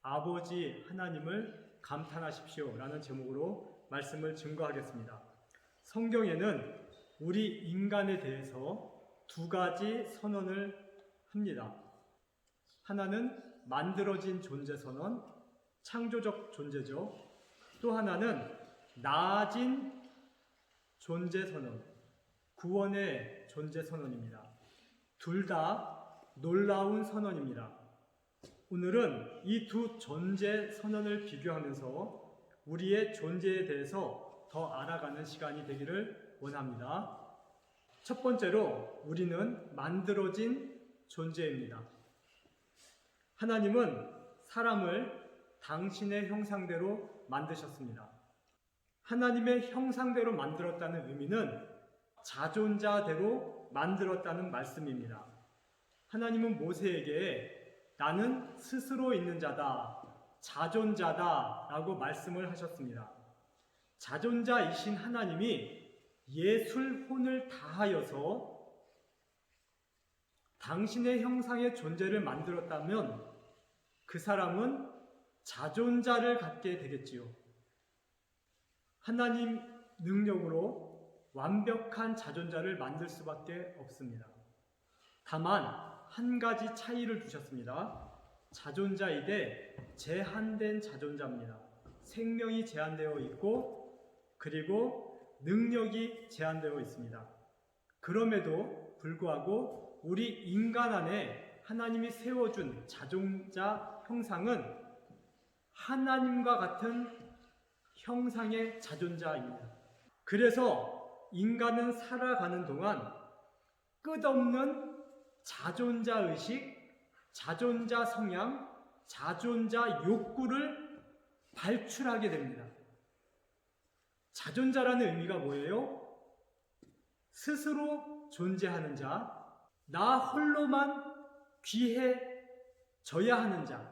아버지 하나님을 감탄하십시오 라는 제목으로 말씀을 증거하겠습니다. 성경에는 우리 인간에 대해서 두 가지 선언을 합니다. 하나는 만들어진 존재 선언, 창조적 존재죠. 또 하나는 나아진 존재 선언, 구원의 존재 선언입니다. 둘 다 놀라운 선언입니다. 오늘은 이 두 존재 선언을 비교하면서 우리의 존재에 대해서 더 알아가는 시간이 되기를 원합니다. 첫 번째로 우리는 만들어진 존재입니다. 하나님은 사람을 당신의 형상대로 만드셨습니다. 하나님의 형상대로 만들었다는 의미는 자존자대로 만들었다는 말씀입니다. 하나님은 모세에게 나는 스스로 있는 자다, 자존자다 라고 말씀을 하셨습니다. 자존자이신 하나님이 예술혼을 다하여서 당신의 형상의 존재를 만들었다면 그 사람은 자존자를 갖게 되겠지요. 하나님 능력으로 완벽한 자존자를 만들 수밖에 없습니다. 다만 한 가지 차이를 두셨습니다. 자존자이되 제한된 자존자입니다. 생명이 제한되어 있고 그리고 능력이 제한되어 있습니다. 그럼에도 불구하고 우리 인간 안에 하나님이 세워준 자존자 형상은 하나님과 같은 형상의 자존자입니다. 그래서 인간은 살아가는 동안 끝없는 자존자 의식, 자존자 성향, 자존자 욕구를 발출하게 됩니다. 자존자라는 의미가 뭐예요? 스스로 존재하는 자, 나 홀로만 귀해져야 하는 자,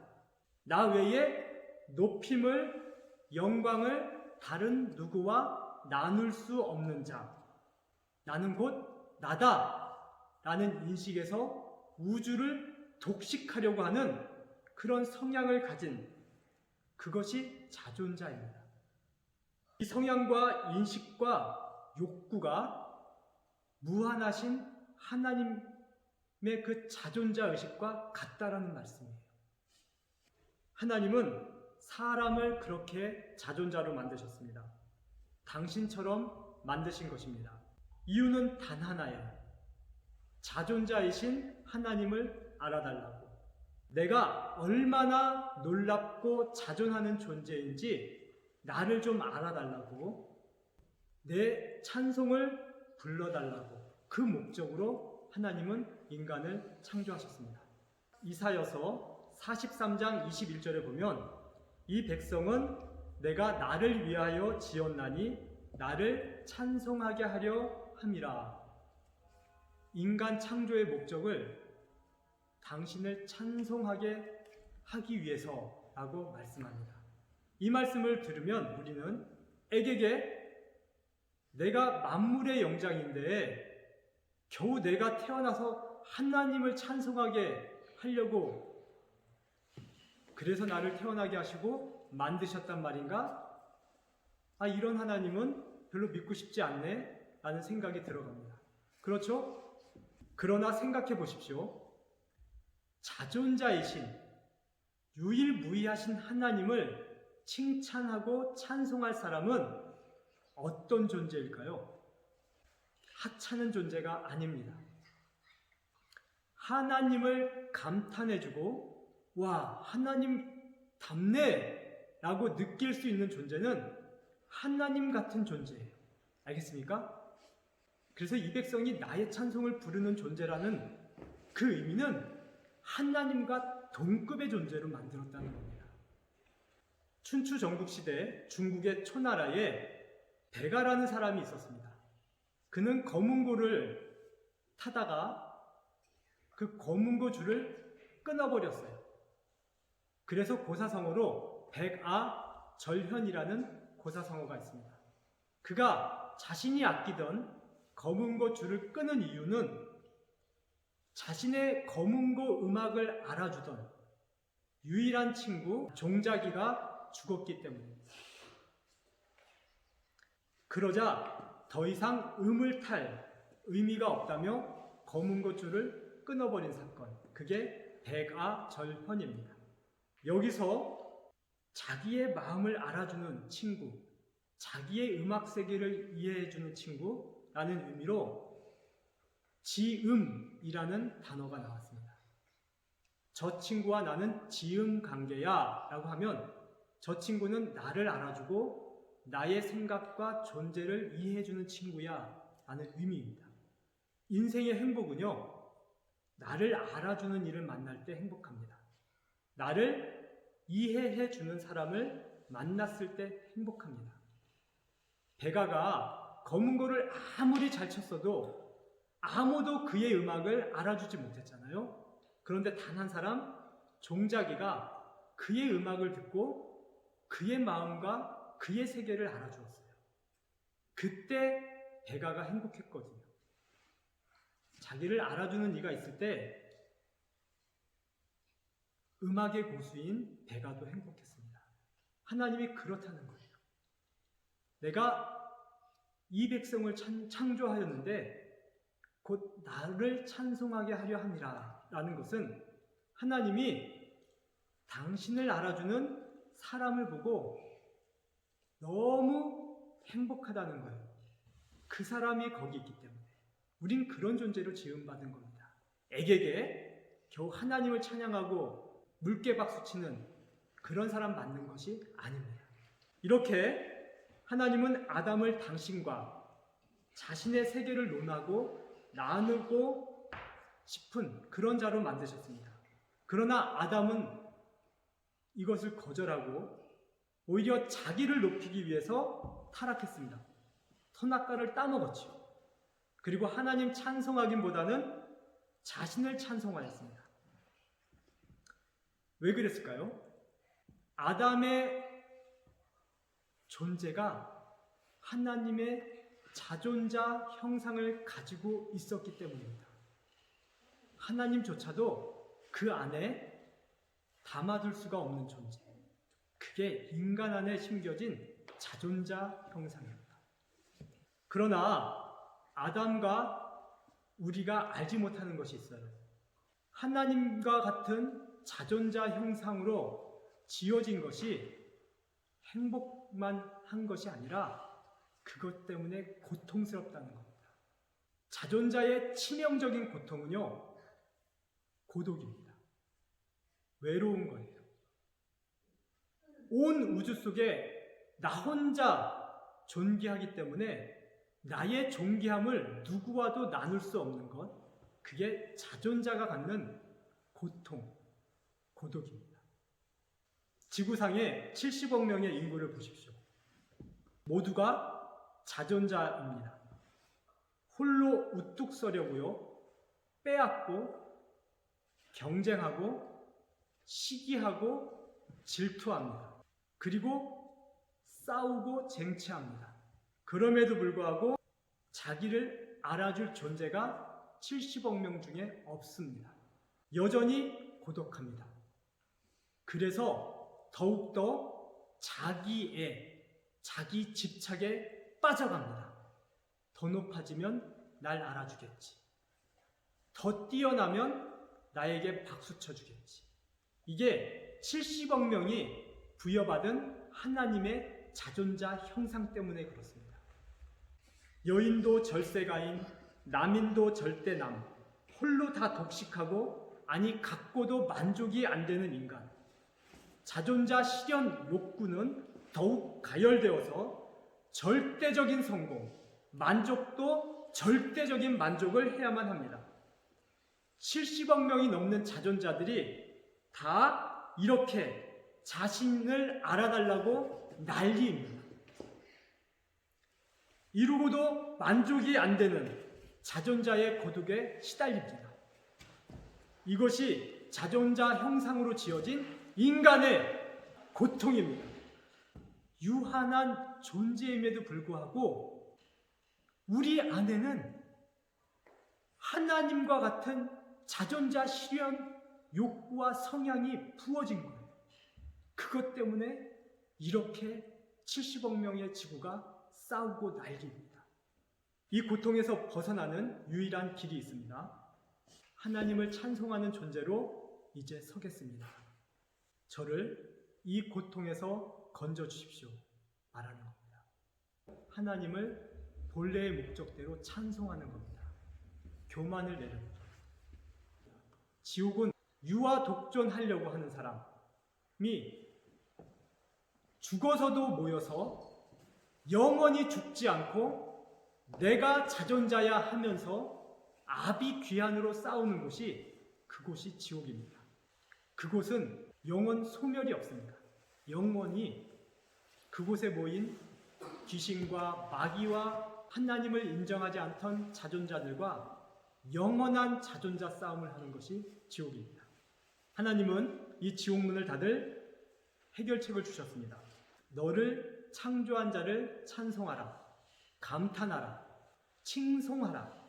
나 외에 높임을, 영광을 다른 누구와 나눌 수 없는 자, 나는 곧 나다 라는 인식에서 우주를 독식하려고 하는 그런 성향을 가진 그것이 자존자입니다. 이 성향과 인식과 욕구가 무한하신 하나님의 그 자존자 의식과 같다라는 말씀이에요. 하나님은 사람을 그렇게 자존자로 만드셨습니다. 당신처럼 만드신 것입니다. 이유는 단 하나예요. 자존자이신 하나님을 알아달라고. 내가 얼마나 놀랍고 자존하는 존재인지 나를 좀 알아달라고, 내 찬송을 불러달라고, 그 목적으로 하나님은 인간을 창조하셨습니다. 이사야서 43장 21절에 보면 이 백성은 내가 나를 위하여 지었나니 나를 찬송하게 하려 함이라. 인간 창조의 목적을 당신을 찬송하게 하기 위해서라고 말씀합니다. 이 말씀을 들으면 우리는 에게게 내가 만물의 영장인데 겨우 내가 태어나서 하나님을 찬송하게 하려고 그래서 나를 태어나게 하시고 만드셨단 말인가? 이런 하나님은 별로 믿고 싶지 않네 라는 생각이 들어갑니다. 그렇죠? 그러나 생각해 보십시오. 자존자이신 유일무이하신 하나님을 칭찬하고 찬송할 사람은 어떤 존재일까요? 하찮은 존재가 아닙니다. 하나님을 감탄해주고 와, 하나님 답네 라고 느낄 수 있는 존재는 하나님 같은 존재예요. 알겠습니까? 그래서 이 백성이 나의 찬송을 부르는 존재라는 그 의미는 하나님과 동급의 존재로 만들었다는 겁니다. 춘추 전국시대 중국의 초나라에 배가라는 사람이 있었습니다. 그는 검은고를 타다가 그 검은고 줄을 끊어버렸어요. 그래서 고사성어로 백아절현이라는 고사성어가 있습니다. 그가 자신이 아끼던 검은고 줄을 끄는 이유는 자신의 검은고 음악을 알아주던 유일한 친구 종자기가 죽었기 때문입니다. 그러자 더 이상 음을 탈 의미가 없다며 검은 고줄을 끊어버린 사건, 그게 백아절헌입니다. 여기서 자기의 마음을 알아주는 친구, 자기의 음악 세계를 이해해주는 친구라는 의미로 지음이라는 단어가 나왔습니다. 저 친구와 나는 지음 관계야 라고 하면 저 친구는 나를 알아주고 나의 생각과 존재를 이해해주는 친구야 라는 의미입니다. 인생의 행복은요, 나를 알아주는 이를 만날 때 행복합니다. 나를 이해해주는 사람을 만났을 때 행복합니다. 백아가 검은고를 아무리 잘 쳤어도 아무도 그의 음악을 알아주지 못했잖아요. 그런데 단 한 사람, 종자기가 그의 음악을 듣고 그의 마음과 그의 세계를 알아주었어요. 그때 백아가 행복했거든요. 자기를 알아주는 이가 있을 때 음악의 고수인 백아도 행복했습니다. 하나님이 그렇다는 거예요. 내가 이 백성을 창조하였는데 곧 나를 찬송하게 하려 함이라 라는 것은 하나님이 당신을 알아주는 사람을 보고 너무 행복하다는 거예요. 그 사람이 거기 있기 때문에. 우린 그런 존재로 지음받은 겁니다. 애게게 겨우 하나님을 찬양하고 물개 박수치는 그런 사람 맞는 것이 아닙니다. 이렇게 하나님은 아담을 당신과 자신의 세계를 논하고 나누고 싶은 그런 자로 만드셨습니다. 그러나 아담은 이것을 거절하고 오히려 자기를 높이기 위해서 타락했습니다. 선악과를 따먹었죠. 그리고 하나님 찬송하기보다는 자신을 찬송하였습니다. 왜 그랬을까요? 아담의 존재가 하나님의 자존자 형상을 가지고 있었기 때문입니다. 하나님조차도 그 안에 담아둘 수가 없는 존재. 그게 인간 안에 심겨진 자존자 형상입니다. 그러나 아담과 우리가 알지 못하는 것이 있어요. 하나님과 같은 자존자 형상으로 지어진 것이 행복만 한 것이 아니라 그것 때문에 고통스럽다는 겁니다. 자존자의 치명적인 고통은요, 고독입니다. 외로운 거예요. 온 우주 속에 나 혼자 존귀하기 때문에 나의 존귀함을 누구와도 나눌 수 없는 것, 그게 자존자가 갖는 고통, 고독입니다. 지구상에 70억 명의 인구를 보십시오. 모두가 자존자입니다. 홀로 우뚝 서려고요, 빼앗고, 경쟁하고, 시기하고, 질투합니다. 그리고 싸우고 쟁취합니다. 그럼에도 불구하고 자기를 알아줄 존재가 70억 명 중에 없습니다. 여전히 고독합니다. 그래서 더욱더 자기 집착에 빠져갑니다. 더 높아지면 날 알아주겠지. 더 뛰어나면 나에게 박수 쳐주겠지. 이게 70억 명이 부여받은 하나님의 자존자 형상 때문에 그렇습니다. 여인도 절세가인, 남인도 절대남, 홀로 다 독식하고 아니 갖고도 만족이 안 되는 인간. 자존자 실현 욕구는 더욱 가열되어서 절대적인 성공, 만족도 절대적인 만족을 해야만 합니다. 70억 명이 넘는 자존자들이 다 이렇게 자신을 알아달라고 난리입니다. 이루고도 만족이 안 되는 자존자의 고독에 시달립니다. 이것이 자존자 형상으로 지어진 인간의 고통입니다. 유한한 존재임에도 불구하고 우리 안에는 하나님과 같은 자존자 실현 욕구와 성향이 부어진 거예요. 그것 때문에 이렇게 70억 명의 지구가 싸우고 난립니다. 이 고통에서 벗어나는 유일한 길이 있습니다. 하나님을 찬송하는 존재로 이제 서겠습니다. 저를 이 고통에서 건져 주십시오. 말하는 겁니다. 하나님을 본래의 목적대로 찬송하는 겁니다. 교만을 내려놓고. 지옥은 유아 독존하려고 하는 사람이 죽어서도 모여서 영원히 죽지 않고 내가 자존자야 하면서 아비귀환으로 싸우는 곳이 그곳이 지옥입니다. 그곳은 영원 소멸이 없습니다. 영원히 그곳에 모인 귀신과 마귀와 하나님을 인정하지 않던 자존자들과 영원한 자존자 싸움을 하는 것이 지옥입니다. 하나님은 이 지옥문을 닫을 해결책을 주셨습니다. 너를 창조한 자를 찬송하라, 감탄하라, 칭송하라.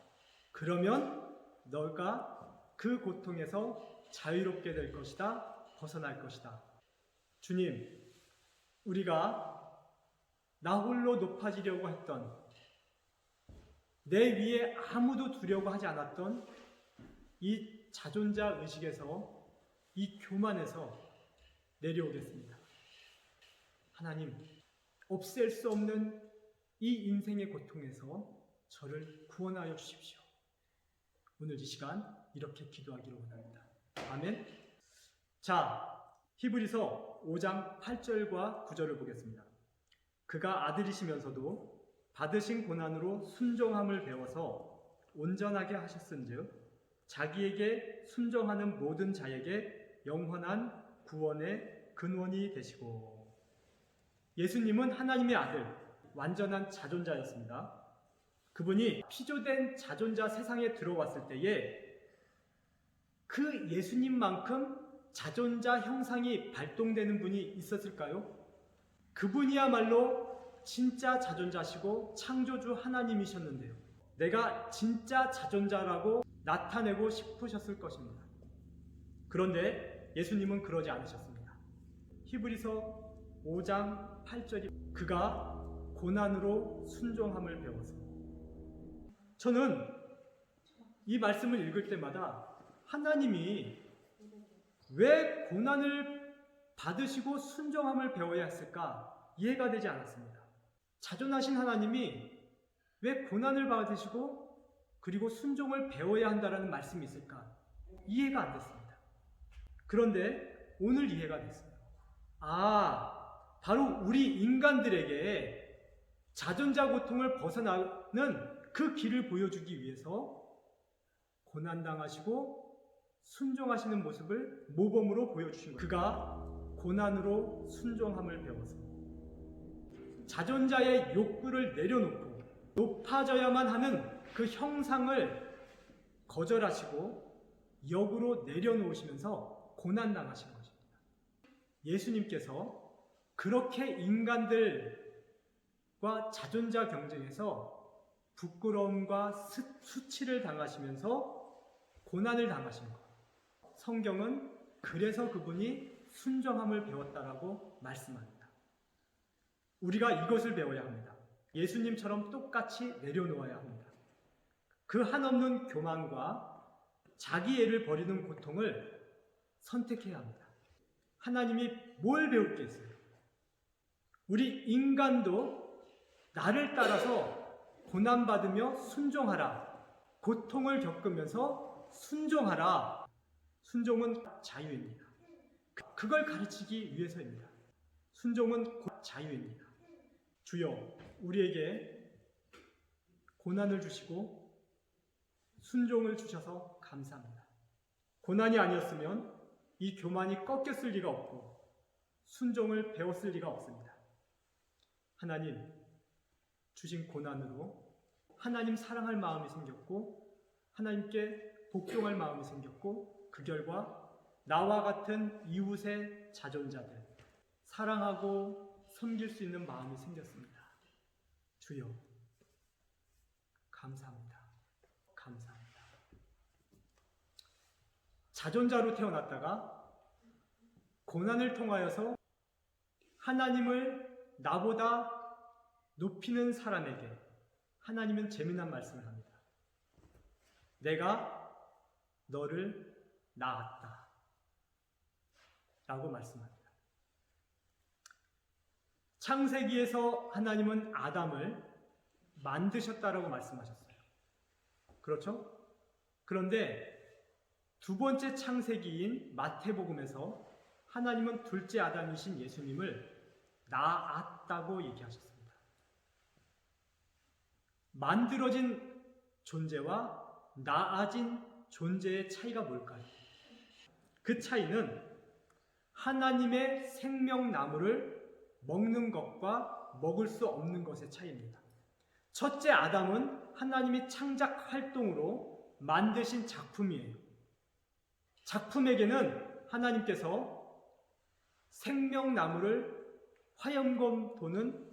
그러면 너가 그 고통에서 자유롭게 될 것이다, 벗어날 것이다. 주님, 우리가 나 홀로 높아지려고 했던, 내 위에 아무도 두려고 하지 않았던 이 자존자 의식에서, 이 교만에서 내려오겠습니다. 하나님, 없앨 수 없는 이 인생의 고통에서 저를 구원하여 주십시오. 오늘 이 시간 이렇게 기도하기를 원합니다. 아멘. 자, 히브리서 5장 8절과 9절을 보겠습니다. 그가 아들이시면서도 받으신 고난으로 순종함을 배워서 온전하게 하셨은즉 자기에게 순종하는 모든 자에게 영원한 구원의 근원이 되시고. 예수님은 하나님의 아들, 완전한 자존자였습니다. 그분이 피조된 자존자 세상에 들어왔을 때에 그 예수님만큼 자존자 형상이 발동되는 분이 있었을까요? 그분이야말로 진짜 자존자시고 창조주 하나님이셨는데요. 내가 진짜 자존자라고 나타내고 싶으셨을 것입니다. 그런데 예수님은 그러지 않으셨습니다. 히브리서 5장 8절이 그가 고난으로 순종함을 배워서. 저는 이 말씀을 읽을 때마다 하나님이 왜 고난을 받으시고 순종함을 배워야 했을까 이해가 되지 않았습니다. 자존하신 하나님이 왜 고난을 받으시고 그리고 순종을 배워야 한다는 말씀이 있을까 이해가 안 됐습니다. 그런데 오늘 이해가 됐어요. 바로 우리 인간들에게 자존자 고통을 벗어나는 그 길을 보여주기 위해서 고난당하시고 순종하시는 모습을 모범으로 보여주신 거예요. 그가 고난으로 순종함을 배워서 자존자의 욕구를 내려놓고 높아져야만 하는 그 형상을 거절하시고 역으로 내려놓으시면서 고난당하신 것입니다. 예수님께서 그렇게 인간들과 자존자 경쟁에서 부끄러움과 수치를 당하시면서 고난을 당하신 것. 성경은 그래서 그분이 순종함을 배웠다라고 말씀합니다. 우리가 이것을 배워야 합니다. 예수님처럼 똑같이 내려놓아야 합니다. 그 한없는 교만과 자기애를 버리는 고통을 선택해야 합니다. 하나님이 뭘 배울 게 있어요? 우리 인간도 나를 따라서 고난받으며 순종하라. 고통을 겪으면서 순종하라. 순종은 자유입니다. 그걸 가르치기 위해서입니다. 순종은 곧 자유입니다. 주여, 우리에게 고난을 주시고 순종을 주셔서 감사합니다. 고난이 아니었으면 이 교만이 꺾였을 리가 없고 순종을 배웠을 리가 없습니다. 하나님, 주신 고난으로 하나님 사랑할 마음이 생겼고 하나님께 복종할 마음이 생겼고 그 결과 나와 같은 이웃의 자존자들 사랑하고 섬길 수 있는 마음이 생겼습니다. 주여, 감사합니다. 감사합니다. 자존자로 태어났다가 고난을 통하여서 하나님을 나보다 높이는 사람에게 하나님은 재미난 말씀을 합니다. 내가 너를 낳았다 라고 말씀합니다. 창세기에서 하나님은 아담을 만드셨다라고 말씀하셨어요. 그렇죠? 그런데 두 번째 창세기인 마태복음에서 하나님은 둘째 아담이신 예수님을 낳았다고 얘기하셨습니다. 만들어진 존재와 낳아진 존재의 차이가 뭘까요? 그 차이는 하나님의 생명나무를 먹는 것과 먹을 수 없는 것의 차이입니다. 첫째 아담은 하나님이 창작 활동으로 만드신 작품이에요. 작품에게는 하나님께서 생명나무를 화염검 도는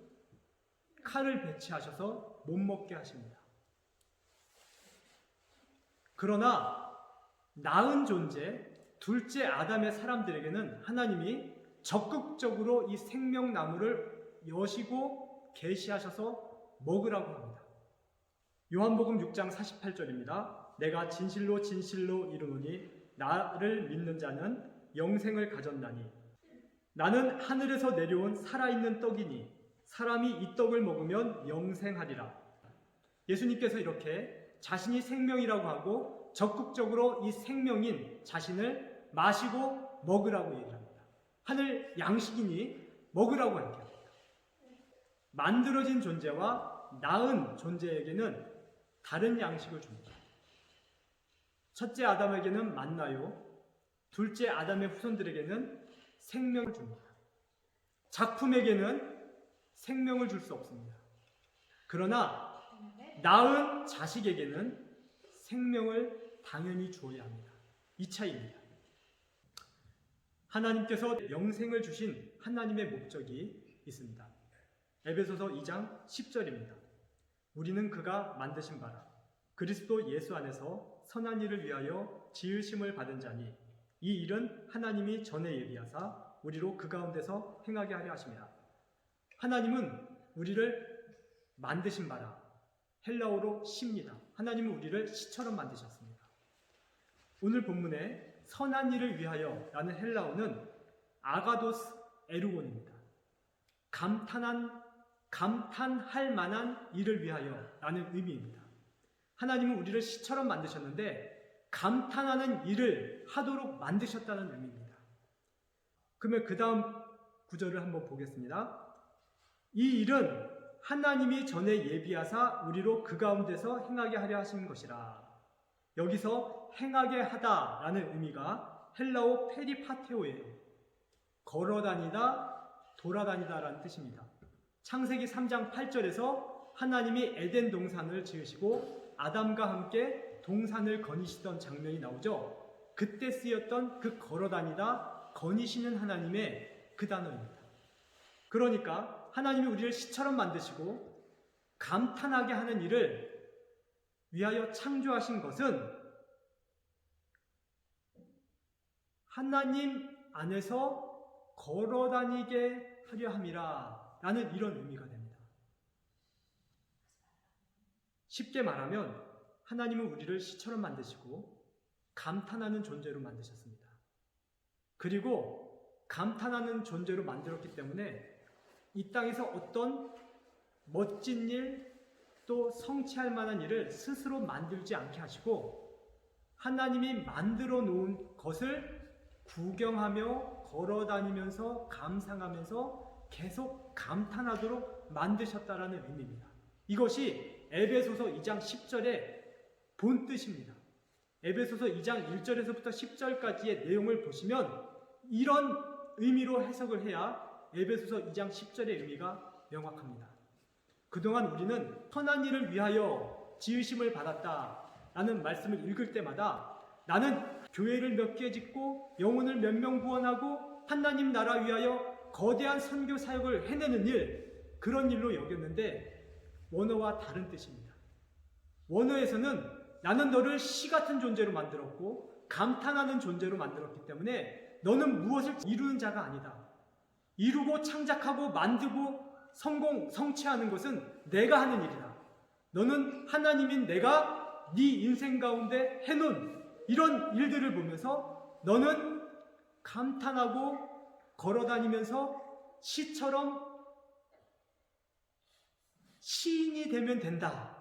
칼을 배치하셔서 못 먹게 하십니다. 그러나 낳은 존재, 둘째 아담의 사람들에게는 하나님이 적극적으로 이 생명나무를 여시고 계시하셔서 먹으라고 합니다. 요한복음 6장 48절입니다. 내가 진실로 진실로 이르노니 나를 믿는 자는 영생을 가졌나니 나는 하늘에서 내려온 살아있는 떡이니 사람이 이 떡을 먹으면 영생하리라. 예수님께서 이렇게 자신이 생명이라고 하고 적극적으로 이 생명인 자신을 마시고 먹으라고 얘기합니다. 하늘 양식이니 먹으라고 얘기합니다. 만들어진 존재와 낳은 존재에게는 다른 양식을 줍니다. 첫째 아담에게는 만나요. 둘째 아담의 후손들에게는 생명을 줍니다. 작품에게는 생명을 줄 수 없습니다. 그러나 낳은 자식에게는 생명을 당연히 주어야 합니다. 이 차이입니다. 하나님께서 영생을 주신 하나님의 목적이 있습니다. 에베소서 2장 10절입니다. 우리는 그가 만드신 바라 그리스도 예수 안에서 선한 일을 위하여 지으심을 받은 자니 이 일은 하나님이 전에 예비하사 우리로 그 가운데서 행하게 하려 하심이라. 하나님은 우리를 만드신 바라, 헬라어로 시입니다. 하나님은 우리를 시처럼 만드셨습니다. 오늘 본문에 선한 일을 위하여 라는 헬라어는 아가도스 에루곤입니다. 감탄할 만한 일을 위하여 라는 의미입니다. 하나님은 우리를 시처럼 만드셨는데 감탄하는 일을 하도록 만드셨다는 의미입니다. 그러면 그 다음 구절을 한번 보겠습니다. 이 일은 하나님이 전에 예비하사 우리로 그 가운데서 행하게 하려 하신 것이라. 여기서 행하게 하다라는 의미가 헬라어 페리파테오예요. 걸어다니다, 돌아다니다라는 뜻입니다. 창세기 3장 8절에서 하나님이 에덴 동산을 지으시고 아담과 함께 동산을 거니시던 장면이 나오죠. 그때 쓰였던 그 걸어다니다, 거니시는 하나님의 그 단어입니다. 그러니까 하나님이 우리를 시처럼 만드시고 감탄하게 하는 일을 위하여 창조하신 것은 하나님 안에서 걸어다니게 하려 함이라 라는 이런 의미가 됩니다. 쉽게 말하면 하나님은 우리를 시처럼 만드시고 감탄하는 존재로 만드셨습니다. 그리고 감탄하는 존재로 만들었기 때문에 이 땅에서 어떤 멋진 일 또 성취할 만한 일을 스스로 만들지 않게 하시고 하나님이 만들어 놓은 것을 구경하며 걸어다니면서 감상하면서 계속 감탄하도록 만드셨다라는 의미입니다. 이것이 에베소서 2장 10절의 본 뜻입니다. 에베소서 2장 1절에서부터 10절까지의 내용을 보시면 이런 의미로 해석을 해야 에베소서 2장 10절의 의미가 명확합니다. 그동안 우리는 선한 일을 위하여 지으심을 받았다라는 말씀을 읽을 때마다 나는 교회를 몇 개 짓고 영혼을 몇 명 구원하고 하나님 나라 위하여 거대한 선교 사역을 해내는 일, 그런 일로 여겼는데 원어와 다른 뜻입니다. 원어에서는 나는 너를 시 같은 존재로 만들었고 감탄하는 존재로 만들었기 때문에 너는 무엇을 이루는 자가 아니다. 이루고 창작하고 만들고 성취하는 것은 내가 하는 일이다. 너는 하나님인 내가 네 인생 가운데 해놓은 이런 일들을 보면서 너는 감탄하고 걸어다니면서 시처럼 시인이 되면 된다.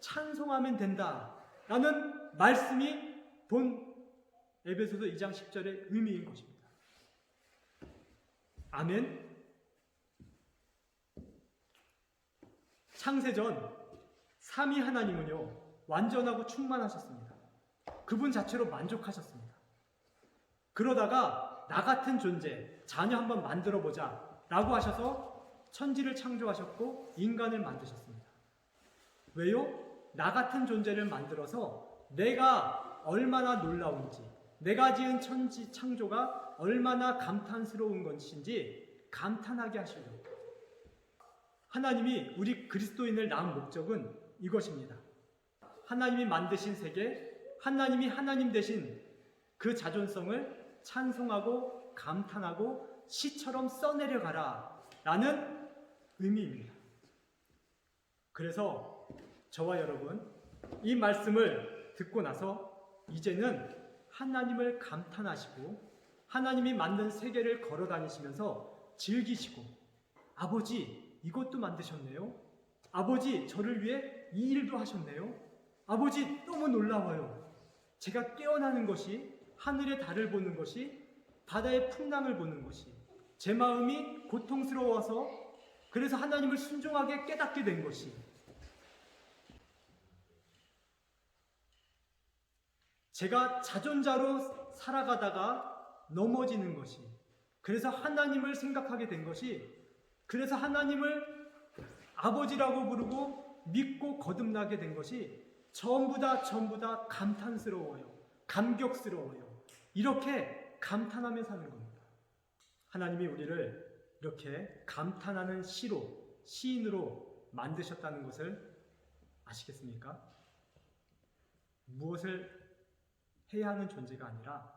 찬송하면 된다. 라는 말씀이 본 에베소서 2장 10절의 의미인 것입니다. 아멘. 창세전 삼위 하나님은요, 완전하고 충만하셨습니다. 그분 자체로 만족하셨습니다. 그러다가 나 같은 존재, 자녀 한번 만들어보자 라고 하셔서 천지를 창조하셨고 인간을 만드셨습니다. 왜요? 나 같은 존재를 만들어서 내가 얼마나 놀라운지, 내가 지은 천지 창조가 얼마나 감탄스러운 것인지 감탄하게 하시려고. 하나님이 우리 그리스도인을 낳은 목적은 이것입니다. 하나님이 만드신 세계, 하나님이 하나님 되신 그 자존성을 찬송하고 감탄하고 시처럼 써내려가라 라는 의미입니다. 그래서 저와 여러분, 이 말씀을 듣고 나서 이제는 하나님을 감탄하시고 하나님이 만든 세계를 걸어 다니시면서 즐기시고, 아버지 이것도 만드셨네요. 아버지 저를 위해 이 일도 하셨네요. 아버지 너무 놀라워요. 제가 깨어나는 것이, 하늘의 달을 보는 것이, 바다의 풍랑을 보는 것이, 제 마음이 고통스러워서 그래서 하나님을 순종하게 깨닫게 된 것이, 제가 자존자로 살아가다가 넘어지는 것이, 그래서 하나님을 생각하게 된 것이, 그래서 하나님을 아버지라고 부르고 믿고 거듭나게 된 것이 전부 다 감탄스러워요. 감격스러워요. 이렇게 감탄하며 사는 겁니다. 하나님이 우리를 이렇게 감탄하는 시인으로 만드셨다는 것을 아시겠습니까? 무엇을 해야 하는 존재가 아니라,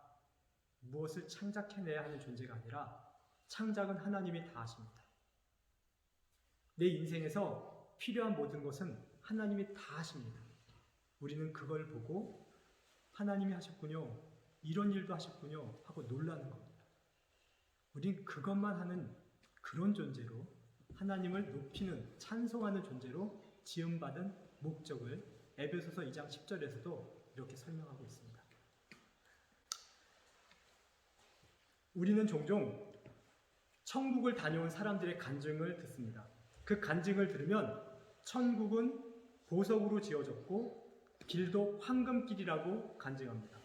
무엇을 창작해내야 하는 존재가 아니라 창작은 하나님이 다 하십니다. 내 인생에서 필요한 모든 것은 하나님이 다 하십니다. 우리는 그걸 보고 하나님이 하셨군요, 이런 일도 하셨군요 하고 놀라는 겁니다. 우린 그것만 하는 그런 존재로, 하나님을 높이는, 찬송하는 존재로 지음받은 목적을 에베소서 2장 10절에서도 이렇게 설명하고 있습니다. 우리는 종종 천국을 다녀온 사람들의 간증을 듣습니다. 그 간증을 들으면 천국은 보석으로 지어졌고 길도 황금길이라고 간증합니다.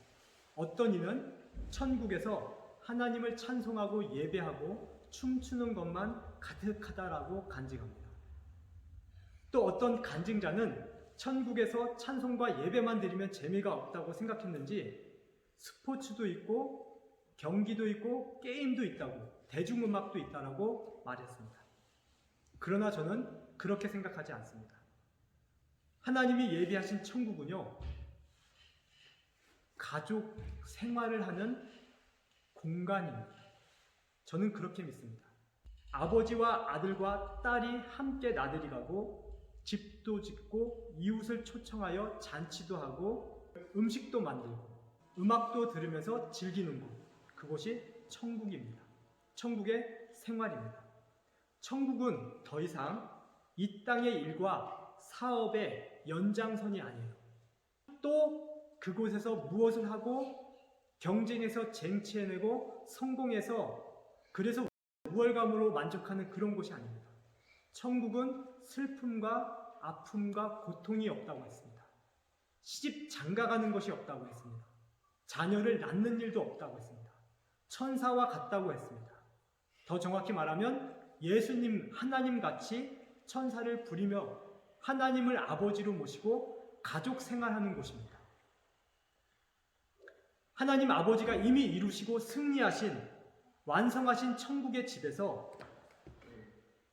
어떤 이는 천국에서 하나님을 찬송하고 예배하고 춤추는 것만 가득하다라고 간증합니다. 또 어떤 간증자는 천국에서 찬송과 예배만 드리면 재미가 없다고 생각했는지 스포츠도 있고 경기도 있고 게임도 있다고, 대중음악도 있다라고 말했습니다. 그러나 저는 그렇게 생각하지 않습니다. 하나님이 예비하신 천국은요, 가족 생활을 하는 공간입니다. 저는 그렇게 믿습니다. 아버지와 아들과 딸이 함께 나들이 가고 집도 짓고 이웃을 초청하여 잔치도 하고 음식도 만들고 음악도 들으면서 즐기는 곳, 그곳이 천국입니다. 천국의 생활입니다. 천국은 더 이상 이 땅의 일과 사업의 연장선이 아니에요. 또 그곳에서 무엇을 하고 경쟁해서 쟁취해내고 성공해서 그래서 우월감으로 만족하는 그런 곳이 아닙니다. 천국은 슬픔과 아픔과 고통이 없다고 했습니다. 시집 장가가는 것이 없다고 했습니다. 자녀를 낳는 일도 없다고 했습니다. 천사와 같다고 했습니다. 더 정확히 말하면 예수님, 하나님같이 천사를 부리며 하나님을 아버지로 모시고 가족 생활하는 곳입니다. 하나님 아버지가 이미 이루시고 승리하신, 완성하신 천국의 집에서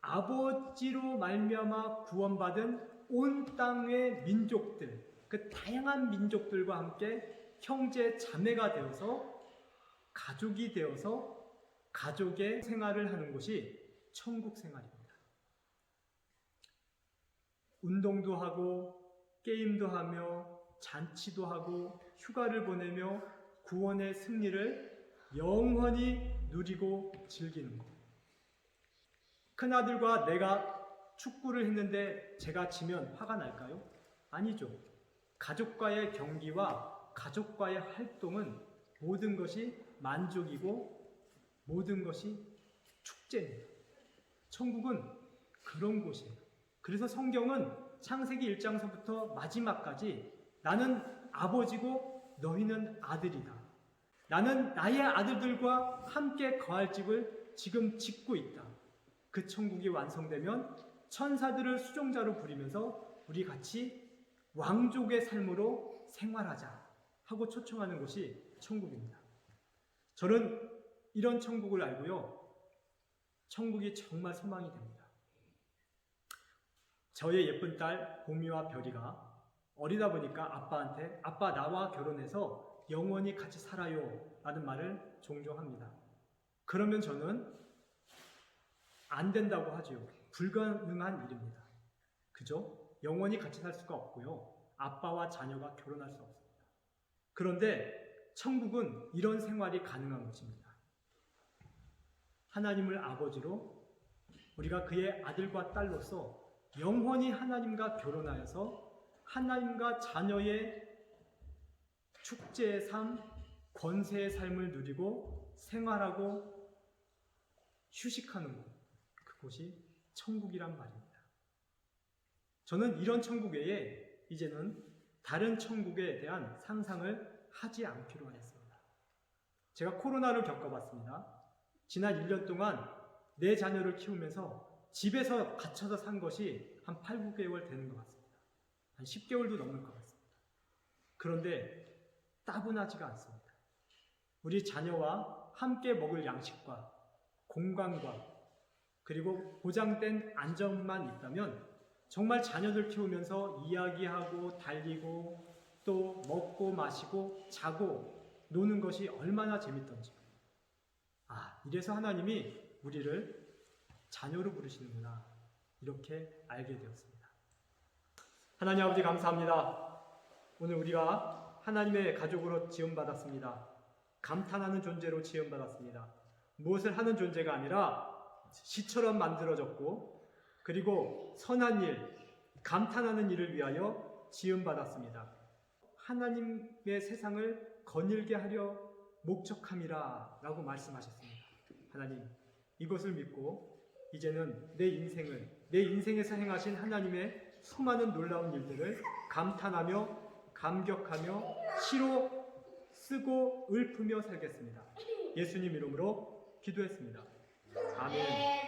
아버지로 말미암아 구원받은 온 땅의 민족들, 그 다양한 민족들과 함께 형제 자매가 되어서 가족이 되어서 가족의 생활을 하는 곳이 천국 생활입니다. 운동도 하고 게임도 하며 잔치도 하고 휴가를 보내며 구원의 승리를 영원히 누리고 즐기는 것. 큰아들과 내가 축구를 했는데 제가 지면 화가 날까요? 아니죠. 가족과의 경기와 가족과의 활동은 모든 것이 만족이고 모든 것이 축제입니다. 천국은 그런 곳이에요. 그래서 성경은 창세기 1장서부터 마지막까지 나는 아버지고 너희는 아들이다. 나는 나의 아들들과 함께 거할 집을 지금 짓고 있다. 그 천국이 완성되면 천사들을 수종자로 부리면서 우리 같이 왕족의 삶으로 생활하자 하고 초청하는 곳이 천국입니다. 저는 이런 천국을 알고요. 천국이 정말 소망이 됩니다. 저의 예쁜 딸 보미와 별이가 어리다 보니까 아빠한테 아빠 나와 결혼해서 영원히 같이 살아요 라는 말을 종종 합니다. 그러면 저는 안 된다고 하죠. 불가능한 일입니다. 그죠? 영원히 같이 살 수가 없고요. 아빠와 자녀가 결혼할 수 없습니다. 그런데 천국은 이런 생활이 가능한 곳입니다. 하나님을 아버지로 우리가 그의 아들과 딸로서 영원히 하나님과 결혼하여서 하나님과 자녀의 축제의 삶, 권세의 삶을 누리고 생활하고 휴식하는 곳, 그곳이 천국이란 말입니다. 저는 이런 천국 외에 이제는 다른 천국에 대한 상상을 하지 않기로 하였습니다. 제가 코로나를 겪어봤습니다. 지난 1년 동안 내 자녀를 키우면서 집에서 갇혀서 산 것이 한 8, 9개월 되는 것 같습니다. 한 10개월도 넘을 것 같습니다. 그런데 따분하지가 않습니다. 우리 자녀와 함께 먹을 양식과 공간과 그리고 보장된 안전만 있다면 정말 자녀들 키우면서 이야기하고 달리고 또 먹고 마시고 자고 노는 것이 얼마나 재밌던지. 이래서 하나님이 우리를 자녀로 부르시는구나 이렇게 알게 되었습니다. 하나님 아버지 감사합니다. 오늘 우리가 하나님의 가족으로 지음받았습니다. 감탄하는 존재로 지음받았습니다. 무엇을 하는 존재가 아니라 시처럼 만들어졌고 그리고 선한 일, 감탄하는 일을 위하여 지음받았습니다. 하나님의 세상을 거닐게 하려 목적함이라 라고 말씀하셨습니다. 하나님, 이것을 믿고 이제는 내 인생에서 행하신 하나님의 수많은 놀라운 일들을 감탄하며 감격하며 시로 쓰고 읊으며 살겠습니다. 예수님 이름으로 기도했습니다. 아멘.